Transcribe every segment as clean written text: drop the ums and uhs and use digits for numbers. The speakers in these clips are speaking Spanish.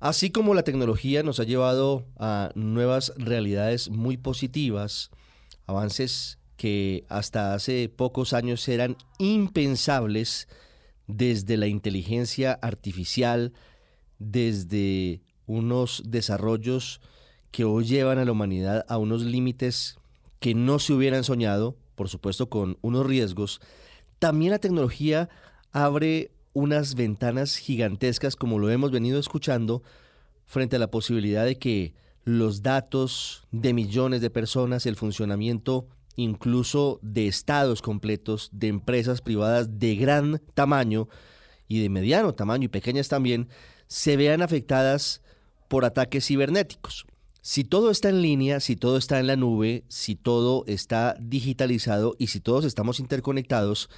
Así como la tecnología nos ha llevado a nuevas realidades muy positivas, avances que hasta hace pocos años eran impensables, desde la inteligencia artificial, desde unos desarrollos que hoy llevan a la humanidad a unos límites que no se hubieran soñado, por supuesto con unos riesgos. También la tecnología abre unas ventanas gigantescas, como lo hemos venido escuchando, frente a la posibilidad de que los datos de millones de personas, el funcionamiento incluso de estados completos, de empresas privadas de gran tamaño y de mediano tamaño y pequeñas también, se vean afectadas por ataques cibernéticos. Si todo está en línea, si todo está en la nube, si todo está digitalizado y si todos estamos interconectados,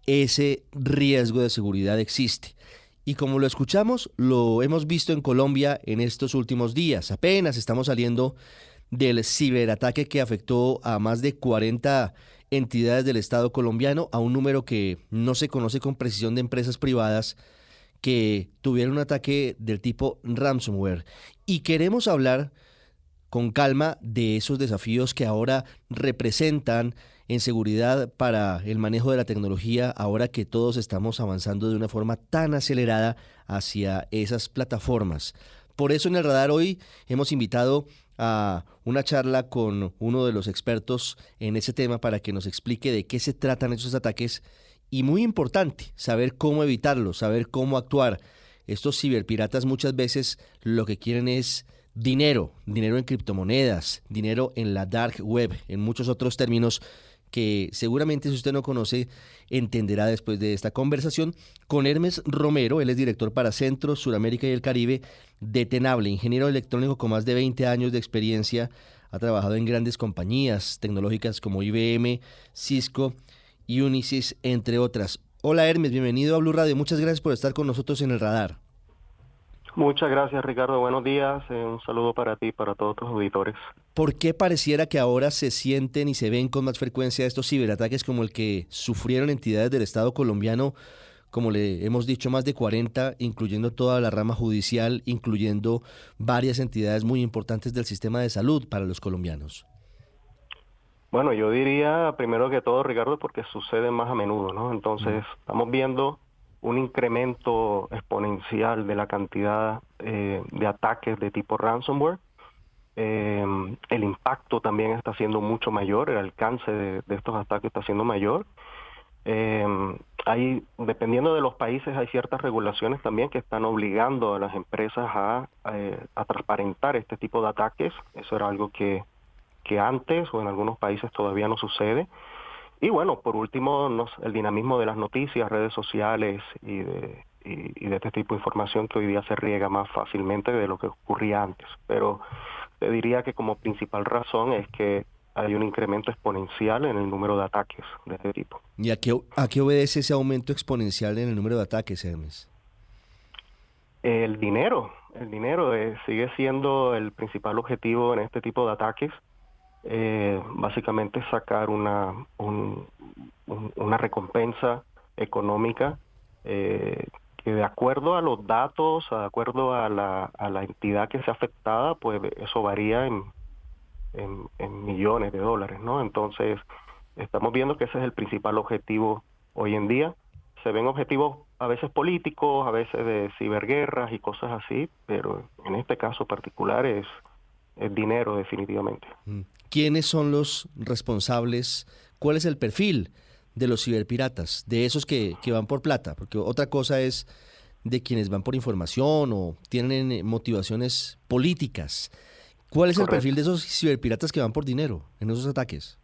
ese riesgo de seguridad existe. Y como lo escuchamos, lo hemos visto en Colombia en estos últimos días. Apenas estamos saliendo del ciberataque que afectó a más de 40 entidades del Estado colombiano, a un número que no se conoce con precisión, de empresas privadas que tuvieron un ataque del tipo ransomware. Y queremos hablar con calma de esos desafíos que ahora representan en seguridad para el manejo de la tecnología, ahora que todos estamos avanzando de una forma tan acelerada hacia esas plataformas. Por eso en el radar hoy hemos invitado a una charla con uno de los expertos en ese tema para que nos explique de qué se tratan esos ataques y, muy importante, saber cómo evitarlos, saber cómo actuar. Estos ciberpiratas muchas veces lo que quieren es dinero, dinero en criptomonedas, dinero en la dark web, en muchos otros términos que seguramente, si usted no conoce, entenderá después de esta conversación con Hermes Romero. Él es director para Centro, Suramérica y el Caribe de Tenable, ingeniero electrónico con más de 20 años de experiencia. Ha trabajado en grandes compañías tecnológicas como IBM, Cisco y Unisys, entre otras. Hola Hermes, bienvenido a Blue Radio. Muchas gracias por estar con nosotros en el radar. Muchas gracias, Ricardo. Buenos días. Un saludo para ti y para todos tus auditores. ¿Por qué pareciera que ahora se sienten y se ven con más frecuencia estos ciberataques como el que sufrieron entidades del Estado colombiano, como le hemos dicho, más de 40, incluyendo toda la rama judicial, incluyendo varias entidades muy importantes del sistema de salud para los colombianos? Bueno, yo diría primero que todo, Ricardo, porque sucede más a menudo, ¿no? Entonces, estamos viendo un incremento exponencial de la cantidad de ataques de tipo ransomware. El impacto también está siendo mucho mayor, el alcance de estos ataques está siendo mayor. Dependiendo de los países, hay ciertas regulaciones también que están obligando a las empresas a transparentar este tipo de ataques. Eso era algo que antes o en algunos países todavía no sucede. Y bueno, por último, el dinamismo de las noticias, redes sociales y de este tipo de información que hoy día se riega más fácilmente de lo que ocurría antes. Pero te diría que como principal razón es que hay un incremento exponencial en el número de ataques de este tipo. ¿Y a qué obedece ese aumento exponencial en el número de ataques, Hermes? El dinero sigue siendo el principal objetivo en este tipo de ataques. Básicamente sacar una recompensa económica que, de acuerdo a los datos, de acuerdo a la entidad que sea afectada, pues eso varía en millones de dólares, ¿no? Entonces, estamos viendo que ese es el principal objetivo hoy en día. Se ven objetivos a veces políticos, a veces de ciberguerras y cosas así, pero en este caso particular es dinero, definitivamente. ¿Quiénes son los responsables? ¿Cuál es el perfil de los ciberpiratas? De esos que van por plata, porque otra cosa es de quienes van por información o tienen motivaciones políticas. ¿Cuál es el perfil de esos ciberpiratas que van por dinero en esos ataques?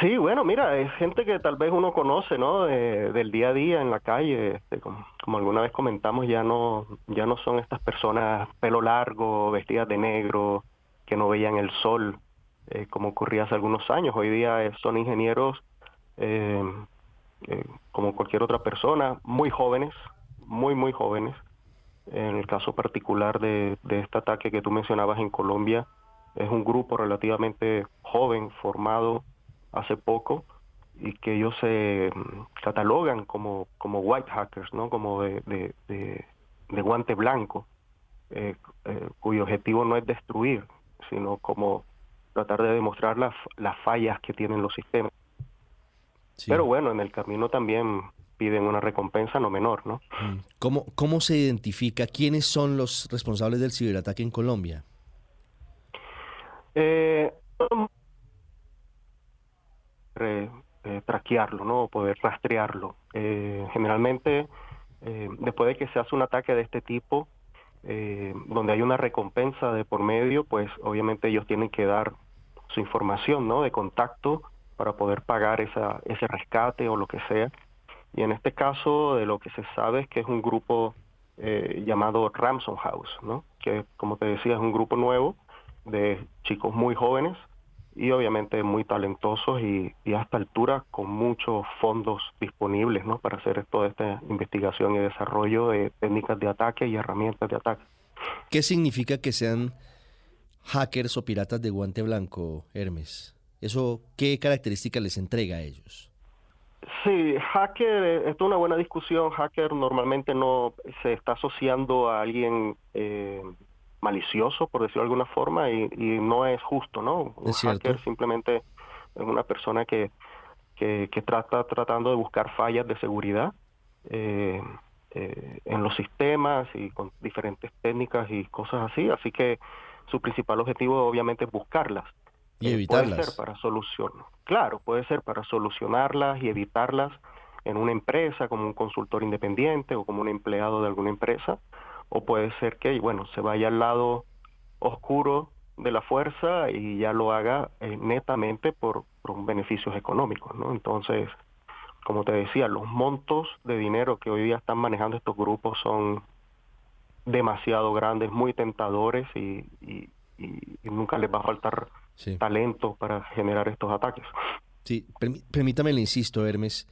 Sí, bueno, mira, es gente que tal vez uno conoce, ¿no? Del día a día en la calle, como alguna vez comentamos, ya no son estas personas pelo largo, vestidas de negro, que no veían el sol, como ocurría hace algunos años. Hoy día son ingenieros eh, como cualquier otra persona, muy jóvenes, muy jóvenes. En el caso particular de este ataque que tú mencionabas en Colombia, es un grupo relativamente joven, formado hace poco, y que ellos se catalogan como white hackers, ¿no? Como de guante blanco. cuyo objetivo no es destruir, sino como tratar de demostrar las fallas que tienen los sistemas. Sí. Pero bueno, en el camino también piden una recompensa no menor, ¿no? ¿Cómo se identifica quiénes son los responsables del ciberataque en Colombia? Eh, Traquearlo, ¿no? Poder rastrearlo. Generalmente, después de que se hace un ataque de este tipo, donde hay una recompensa de por medio, pues obviamente ellos tienen que dar su información, ¿no? De contacto para poder pagar ese rescate o lo que sea. Y en este caso, de lo que se sabe es que es un grupo llamado Ransom House, ¿no? Que, como te decía, es un grupo nuevo de chicos muy jóvenes y obviamente muy talentosos y a esta altura con muchos fondos disponibles, ¿no? Para hacer toda esta investigación y desarrollo de técnicas de ataque y herramientas de ataque. ¿Qué significa que sean hackers o piratas de guante blanco, Hermes? ¿Eso qué características les entrega a ellos? Sí, hacker, esto es una buena discusión. Hacker normalmente no se está asociando a alguien malicioso, por decirlo de alguna forma, y no es justo, ¿no? Un ¿Es hacker cierto? simplemente es una persona que trata tratando de buscar fallas de seguridad eh, en los sistemas y con diferentes técnicas y cosas así. Así que su principal objetivo obviamente es buscarlas. Y Puede ser evitarlas. para solucionar, claro, puede ser para solucionarlas y evitarlas en una empresa como un consultor independiente o como un empleado de alguna empresa, o puede ser que, bueno, se vaya al lado oscuro de la fuerza y ya lo haga netamente por beneficios económicos, ¿no? Entonces, como te decía, los montos de dinero que hoy día están manejando estos grupos son demasiado grandes, muy tentadores y nunca les va a faltar Sí. talento para generar estos ataques. Sí, permítame, le insisto, Hermes.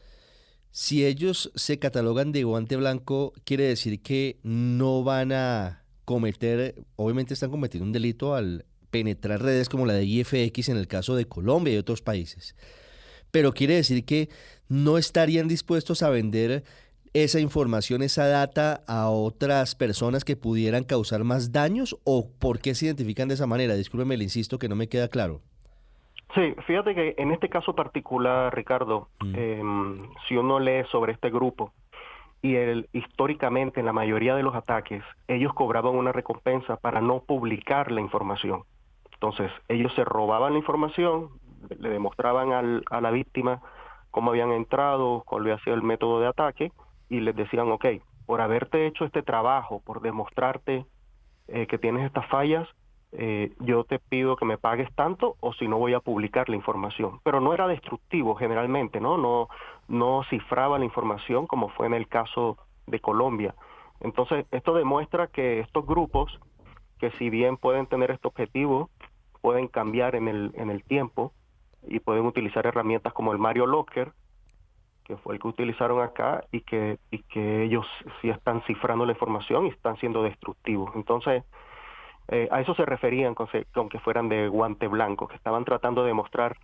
Si ellos se catalogan de guante blanco, quiere decir que no van a cometer, obviamente están cometiendo un delito al penetrar redes como la de IFX en el caso de Colombia y otros países. Pero quiere decir que no estarían dispuestos a vender esa información, esa data a otras personas que pudieran causar más daños o por qué se identifican de esa manera. Discúlpeme, le insisto que no me queda claro. Sí, fíjate que en este caso particular, Ricardo, Mm, si uno lee sobre este grupo y históricamente en la mayoría de los ataques, ellos cobraban una recompensa para no publicar la información. Entonces, ellos se robaban la información, le demostraban a la víctima cómo habían entrado, cuál había sido el método de ataque, y les decían, ok, por haberte hecho este trabajo, por demostrarte que tienes estas fallas, yo te pido que me pagues tanto o si no voy a publicar la información. Pero no era destructivo generalmente, ¿no? No cifraba la información como fue en el caso de Colombia. Entonces, esto demuestra que estos grupos, que si bien pueden tener este objetivo, pueden cambiar en el tiempo y pueden utilizar herramientas como el Mario Locker, que fue el que utilizaron acá, y que ellos sí están cifrando la información y están siendo destructivos. Entonces, a eso se referían con que fueran de guante blanco, que estaban tratando de mostrar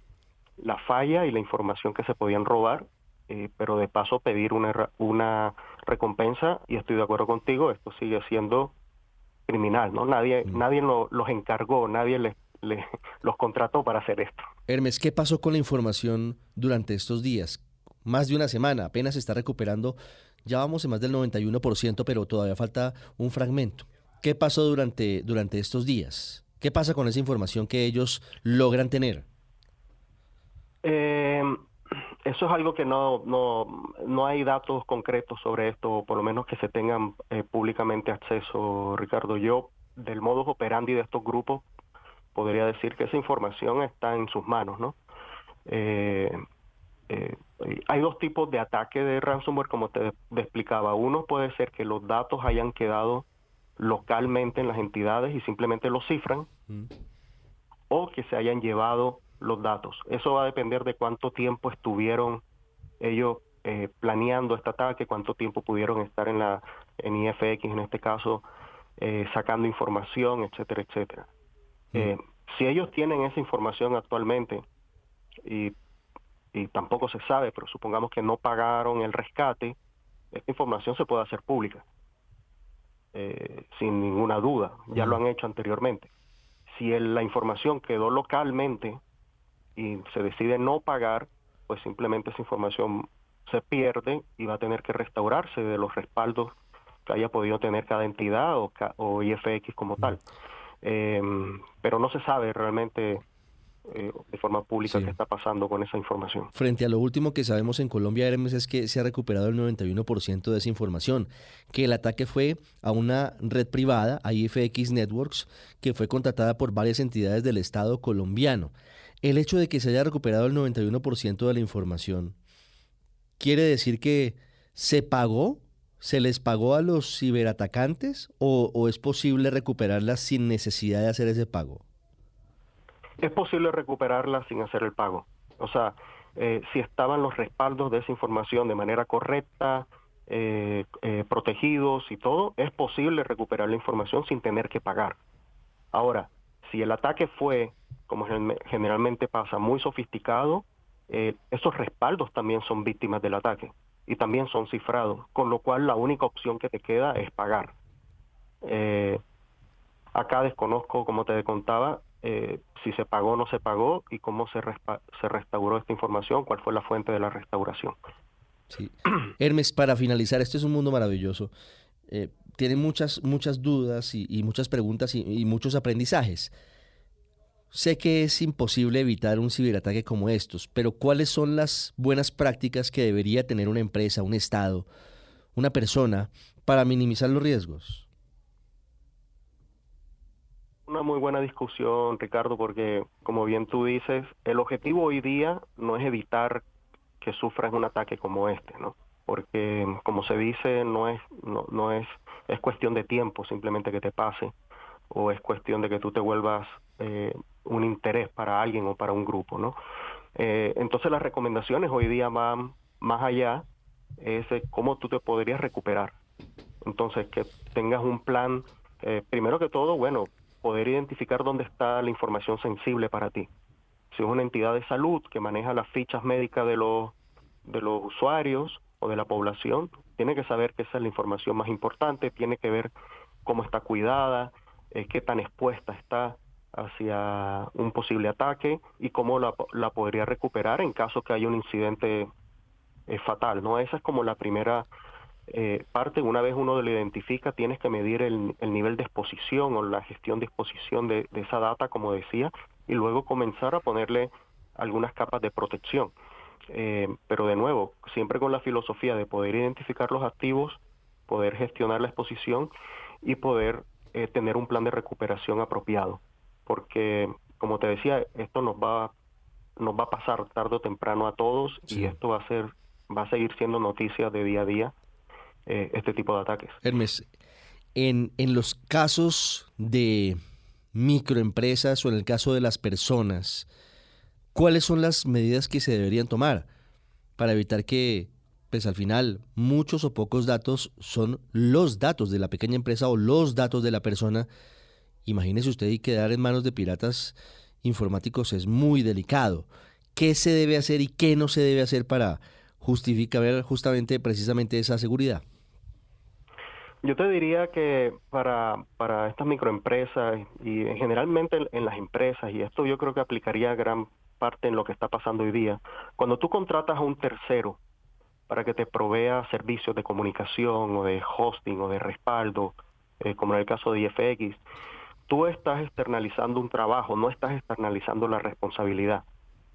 la falla y la información que se podían robar, pero de paso pedir una recompensa, y estoy de acuerdo contigo, esto sigue siendo criminal, ¿no? mm. Nadie los encargó, nadie los contrató para hacer esto. Hermes, ¿qué pasó con la información durante estos días? Más de una semana, apenas se está recuperando. Ya vamos en más del 91%, pero todavía falta un fragmento. ¿Qué pasó durante estos días? ¿Qué pasa con esa información que ellos logran tener? Eh, Eso es algo que no hay datos concretos sobre esto, por lo menos que se tengan públicamente acceso, Ricardo. Yo, del modus operandi de estos grupos, podría decir que esa información está en sus manos, ¿no? Eh, eh, Hay dos tipos de ataque de ransomware, como te explicaba. Uno puede ser que los datos hayan quedado localmente en las entidades y simplemente los cifran, Mm, o que se hayan llevado los datos. Eso va a depender de cuánto tiempo estuvieron ellos planeando este ataque, cuánto tiempo pudieron estar en IFX, en este caso, sacando información, etcétera, etcétera. mm. Eh, si ellos tienen esa información actualmente y, y tampoco se sabe, pero supongamos que no pagaron el rescate, esta información se puede hacer pública. sin ninguna duda, ya lo han hecho anteriormente. Si la información quedó localmente y se decide no pagar, pues simplemente esa información se pierde y va a tener que restaurarse de los respaldos que haya podido tener cada entidad o IFX como tal. Pero no se sabe realmente de forma pública qué Sí. está pasando con esa información. Frente a lo último que sabemos en Colombia, Hermes, es que se ha recuperado el 91% de esa información, que el ataque fue a una red privada, a IFX Networks, que fue contratada por varias entidades del Estado colombiano. El hecho de que se haya recuperado el 91% de la información, ¿quiere decir que se pagó? ¿Se les pagó a los ciberatacantes o es posible recuperarla sin necesidad de hacer ese pago? Es posible recuperarla sin hacer el pago. O sea, si estaban los respaldos de esa información de manera correcta, protegidos y todo, es posible recuperar la información sin tener que pagar. Ahora, si el ataque fue, como generalmente pasa, muy sofisticado, esos respaldos también son víctimas del ataque y también son cifrados, con lo cual la única opción que te queda es pagar. Eh, Acá desconozco, como te contaba, si se pagó o no se pagó y cómo se restauró esta información, cuál fue la fuente de la restauración. Sí. Hermes, para finalizar, este es un mundo maravilloso. Tiene muchas dudas y muchas preguntas y muchos aprendizajes. Sé que es imposible evitar un ciberataque como estos, pero ¿cuáles son las buenas prácticas que debería tener una empresa, un estado, una persona para minimizar los riesgos? Una muy buena discusión, Ricardo, porque como bien tú dices, el objetivo hoy día no es evitar que sufras un ataque como este, ¿no? Porque como se dice, es cuestión de tiempo simplemente que te pase, o es cuestión de que tú te vuelvas un interés para alguien o para un grupo, ¿no? Entonces las recomendaciones hoy día van más allá, es de cómo tú te podrías recuperar. Entonces, que tengas un plan, primero que todo, bueno, poder identificar dónde está la información sensible para ti. Si es una entidad de salud que maneja las fichas médicas de los usuarios o de la población, tiene que saber que esa es la información más importante, tiene que ver cómo está cuidada, qué tan expuesta está hacia un posible ataque y cómo la podría recuperar en caso que haya un incidente fatal, ¿no? Esa es como la primera parte. Una vez uno lo identifica, tienes que medir el nivel de exposición o la gestión de exposición de esa data, como decía, y luego comenzar a ponerle algunas capas de protección. Pero de nuevo, siempre con la filosofía de poder identificar los activos, poder gestionar la exposición y poder tener un plan de recuperación apropiado. Porque, como te decía, esto nos va a pasar tarde o temprano a todos y Sí. esto va a seguir siendo noticia de día a día, este tipo de ataques. Hermes, en los casos de microempresas o en el caso de las personas, ¿cuáles son las medidas que se deberían tomar para evitar que, pues al final, muchos o pocos datos son los datos de la pequeña empresa o los datos de la persona? Imagínese usted y quedar en manos de piratas informáticos es muy delicado. ¿Qué se debe hacer y qué no se debe hacer para justificar justamente, precisamente esa seguridad? Yo te diría que para estas microempresas y generalmente en las empresas, y esto yo creo que aplicaría gran parte en lo que está pasando hoy día, cuando tú contratas a un tercero para que te provea servicios de comunicación o de hosting o de respaldo, como en el caso de IFX, tú estás externalizando un trabajo, no estás externalizando la responsabilidad.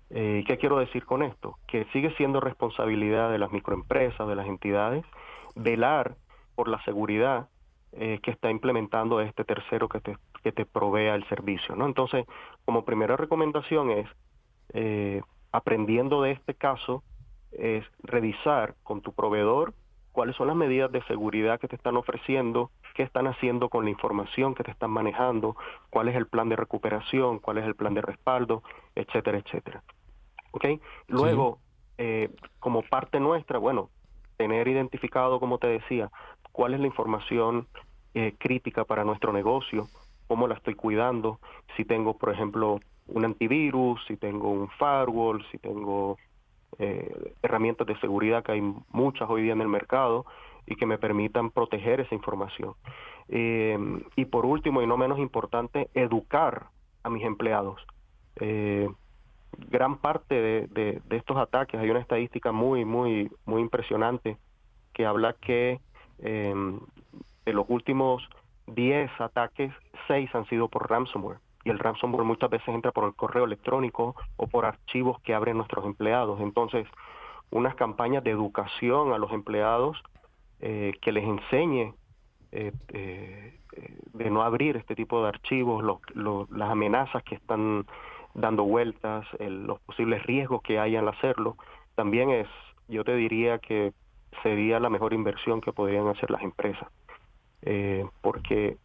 ¿Qué quiero decir con esto? Que sigue siendo responsabilidad de las microempresas, de las entidades, velar por la seguridad que está implementando este tercero que te provea el servicio, ¿no? Entonces, como primera recomendación es, aprendiendo de este caso, es revisar con tu proveedor cuáles son las medidas de seguridad que te están ofreciendo, qué están haciendo con la información que te están manejando, cuál es el plan de recuperación, cuál es el plan de respaldo, etcétera, etcétera. ¿Ok? Sí, Luego, como parte nuestra, bueno, tener identificado, como te decía, cuál es la información crítica para nuestro negocio, cómo la estoy cuidando, si tengo, por ejemplo, un antivirus, si tengo un firewall, si tengo herramientas de seguridad, que hay muchas hoy día en el mercado, y que me permitan proteger esa información. Y por último, y no menos importante, educar a mis empleados. Gran parte de estos ataques, hay una estadística muy impresionante que habla que de los últimos 10 ataques, 6 han sido por ransomware. Y el ransomware muchas veces entra por el correo electrónico o por archivos que abren nuestros empleados. Entonces, unas campañas de educación a los empleados que les enseñe de no abrir este tipo de archivos, las amenazas que están dando vueltas, los posibles riesgos que hay al hacerlo, también yo te diría que sería la mejor inversión que podrían hacer las empresas. Porque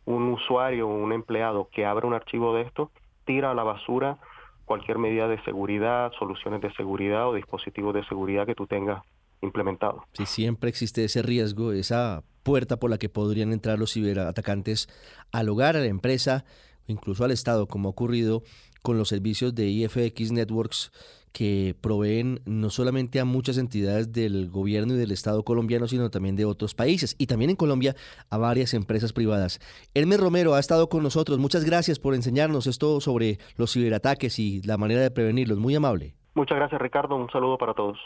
un usuario o un empleado que abra un archivo de esto tira a la basura cualquier medida de seguridad, soluciones de seguridad o dispositivos de seguridad que tú tengas implementado. Sí, siempre existe ese riesgo, esa puerta por la que podrían entrar los ciberatacantes al hogar, a la empresa, incluso al Estado, como ha ocurrido con los servicios de IFX Networks, que proveen no solamente a muchas entidades del gobierno y del Estado colombiano, sino también de otros países, y también en Colombia a varias empresas privadas. Hermes Romero ha estado con nosotros. Muchas gracias por enseñarnos esto sobre los ciberataques y la manera de prevenirlos. Muy amable. Muchas gracias, Ricardo. Un saludo para todos.